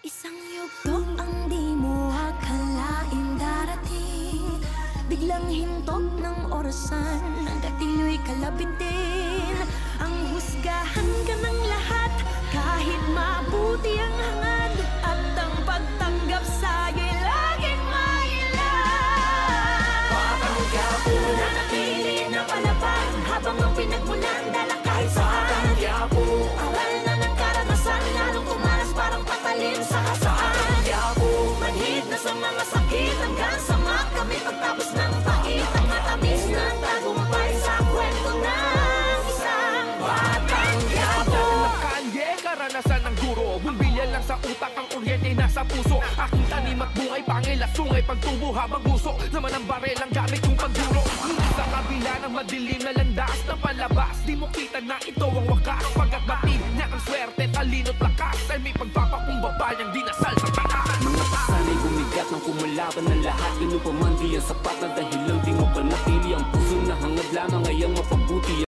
Isang yugto ang di mo akalain darating, biglang hinto ng orasan, hanggat iyo'y kalapit din. Ang husgahan ka ng lahat, kahit mabuti ang hangad, at ang pagtanggap sa'yo'y laging mailan. Patanggap mo na napili na palaban, habang ang pinagmulan dala kahit saan. Patanggap mo awal na ng karanasan, lalong kumalas parang patalin sa kasaan. Patanggap mo manhid na sa mga sakit, hanggang sa kami pagtapos ng pait, ang matamis ng tagumpay sa kwento ng isang patanggap. Karanasan ng guro, bumbilyan lang sa utak, ang kuryente nasa puso. Aking tanim at bungay, pangil at sungay, pagtubo habang guso naman ang barel ang gamit kong pagduro. Ngunit sa kabila ng madilim na landas na palabas, di mo kita na ito ang wakas. Pagkat batid na ang swerte, talino't lakas, ay may pagpapakumbaba niyang dinasal sa taas. Mga pasanay bumigat ng kumalaban ng lahat, ganun pa man di yan sapat na dahil lang di mo panatili ang puso na hangad lamang ay ang mapabuti.